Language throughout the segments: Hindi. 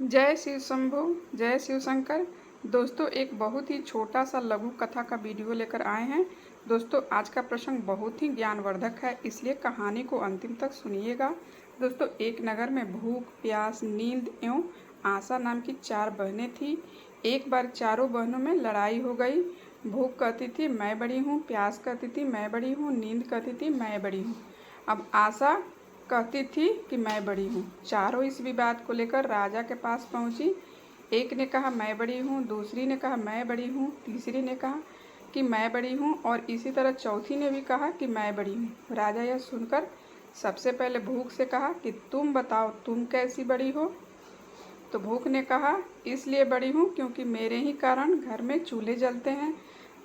जय शिव शंभो, जय शिव शंकर। दोस्तों, एक बहुत ही छोटा सा लघु कथा का वीडियो लेकर आए हैं। दोस्तों, आज का प्रसंग बहुत ही ज्ञानवर्धक है, इसलिए कहानी को अंतिम तक सुनिएगा। दोस्तों, एक नगर में भूख, प्यास, नींद एवं आशा नाम की 4 बहनें थीं। एक बार चारों बहनों में लड़ाई हो गई। भूख कहती थी मैं बड़ी हूँ, प्यास कहती थी मैं बड़ी हूँ, नींद कहती थी मैं बड़ी हूँ। अब आशा कहती थी कि मैं बड़ी हूँ। चारों इस विवाद को लेकर राजा के पास पहुँची। एक ने कहा मैं बड़ी हूँ, दूसरी ने कहा मैं बड़ी हूँ, तीसरी ने कहा कि मैं बड़ी हूँ और इसी तरह चौथी ने भी कहा कि मैं बड़ी हूँ। राजा यह सुनकर सबसे पहले भूख से कहा कि तुम बताओ तुम कैसी बड़ी हो। तो भूख ने कहा इसलिए बड़ी हूँ क्योंकि मेरे ही कारण घर में चूल्हे जलते हैं,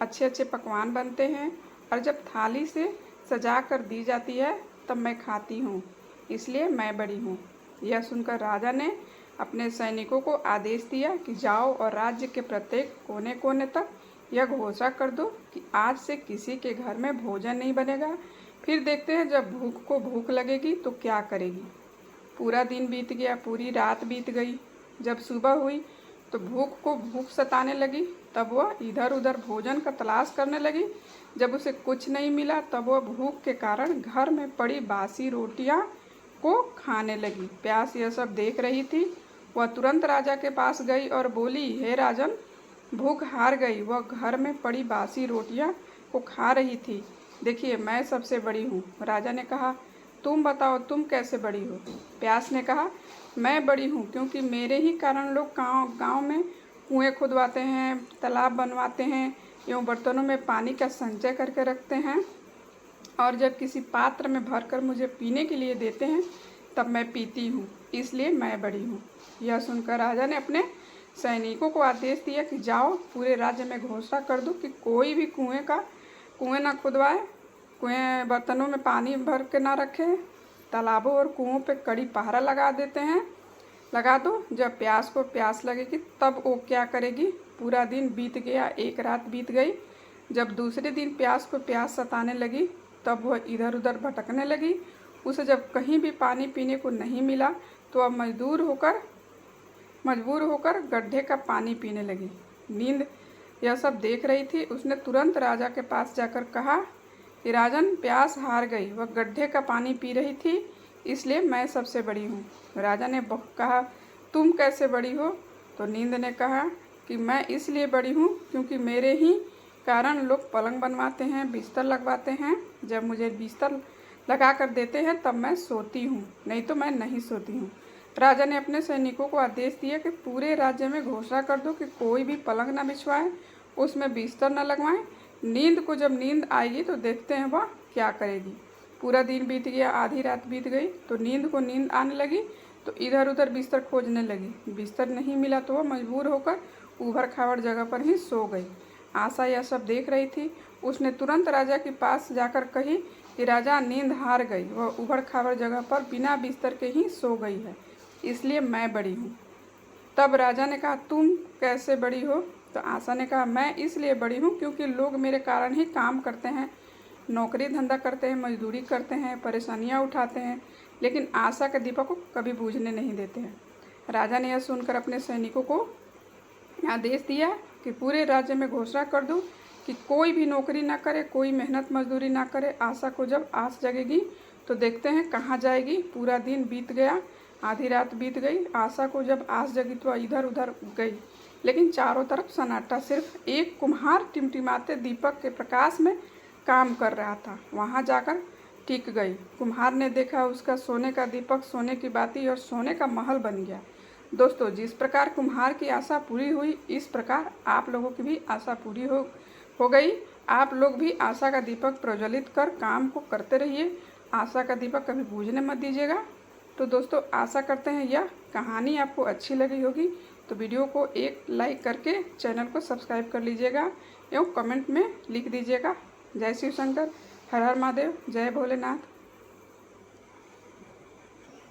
अच्छे अच्छे पकवान बनते हैं और जब थाली से सजा कर दी जाती है तब मैं खाती हूँ, इसलिए मैं बड़ी हूँ। यह सुनकर राजा ने अपने सैनिकों को आदेश दिया कि जाओ और राज्य के प्रत्येक कोने कोने तक यह घोषणा कर दो कि आज से किसी के घर में भोजन नहीं बनेगा। फिर देखते हैं जब भूख को भूख लगेगी तो क्या करेगी। पूरा दिन बीत गया, पूरी रात बीत गई। जब सुबह हुई तो भूख को भूख सताने लगी। तब वह इधर उधर भोजन का तलाश करने लगी। जब उसे कुछ नहीं मिला तब वह भूख के कारण घर में पड़ी बासी रोटियां को खाने लगी। प्यास यह सब देख रही थी। वह तुरंत राजा के पास गई और बोली, हे राजन, भूख हार गई, वह घर में पड़ी बासी रोटियां को खा रही थी। देखिए मैं सबसे बड़ी हूँ। राजा ने कहा तुम बताओ तुम कैसे बड़ी हो। प्यास ने कहा मैं बड़ी हूँ क्योंकि मेरे ही कारण लोग गांव में कुएं खुदवाते हैं, तालाब बनवाते हैं एवं बर्तनों में पानी का संचय करके रखते हैं और जब किसी पात्र में भरकर मुझे पीने के लिए देते हैं तब मैं पीती हूँ, इसलिए मैं बड़ी हूँ। यह सुनकर राजा ने अपने सैनिकों को आदेश दिया कि जाओ पूरे राज्य में घोषणा कर दो कि कोई भी कुएं ना खुदवाए, कुएं बर्तनों में पानी भर के ना रखे, तालाबों और कुओं पे कड़ी पहरा लगा दो। जब प्यास को प्यास लगेगी तब वो क्या करेगी। पूरा दिन बीत गया, एक रात बीत गई। जब दूसरे दिन प्यास को प्यास सताने लगी तब वह इधर उधर भटकने लगी। उसे जब कहीं भी पानी पीने को नहीं मिला तो वह मजबूर होकर गड्ढे का पानी पीने लगी। नींद यह सब देख रही थी। उसने तुरंत राजा के पास जाकर कहा कि राजन, प्यास हार गई, वह गड्ढे का पानी पी रही थी, इसलिए मैं सबसे बड़ी हूँ। राजा ने कहा तुम कैसे बड़ी हो। तो नींद ने कहा कि मैं इसलिए बड़ी हूँ क्योंकि मेरे ही कारण लोग पलंग बनवाते हैं, बिस्तर लगवाते हैं। जब मुझे बिस्तर लगा कर देते हैं तब मैं सोती हूँ, नहीं तो मैं नहीं सोती हूँ। राजा ने अपने सैनिकों को आदेश दिया कि पूरे राज्य में घोषणा कर दो कि कोई भी पलंग न बिछवाए, उसमें बिस्तर न लगवाएं। जब नींद आएगी तो देखते हैं वह क्या करेगी। पूरा दिन बीत गया, आधी रात बीत गई तो नींद आने लगी तो इधर उधर बिस्तर खोजने लगी। बिस्तर नहीं मिला तो वह मजबूर होकर ऊबड़ खाबड़ जगह पर ही सो गई। आशा यह सब देख रही थी। उसने तुरंत राजा के पास जाकर कही कि राजा, नींद हार गई, वह ऊबड़ खाबड़ जगह पर बिना बिस्तर के ही सो गई है, इसलिए मैं बड़ी हूँ। तब राजा ने कहा तुम कैसे बड़ी हो। तो आशा ने कहा मैं इसलिए बड़ी हूँ क्योंकि लोग मेरे कारण ही काम करते हैं, नौकरी धंधा करते हैं, मजदूरी करते हैं, परेशानियाँ उठाते हैं, लेकिन आशा के दीपक को कभी बुझने नहीं देते हैं। राजा ने यह सुनकर अपने सैनिकों को आदेश दिया कि पूरे राज्य में घोषणा कर दूं कि कोई भी नौकरी ना करे, कोई मेहनत मजदूरी ना करे। आशा को जब आस जगेगी तो देखते हैं कहाँ जाएगी। पूरा दिन बीत गया, आधी रात बीत गई। आशा को जब आस जगी तो इधर उधर गई, लेकिन चारों तरफ सन्नाटा। सिर्फ एक कुम्हार टिमटिमाते दीपक के प्रकाश में काम कर रहा था। वहाँ जाकर टिक गई। कुम्हार ने देखा उसका सोने का दीपक, सोने की बाती और सोने का महल बन गया। दोस्तों, जिस प्रकार कुम्हार की आशा पूरी हुई, इस प्रकार आप लोगों की भी आशा पूरी हो गई। आप लोग भी आशा का दीपक प्रज्वलित कर काम को करते रहिए। आशा का दीपक कभी बुझने मत दीजिएगा। तो दोस्तों, आशा करते हैं यह कहानी आपको अच्छी लगी होगी। तो वीडियो को एक लाइक करके चैनल को सब्सक्राइब कर लीजिएगा एवं कमेंट में लिख दीजिएगा जय शिव शंकर, हर हर महादेव, जय भोलेनाथ।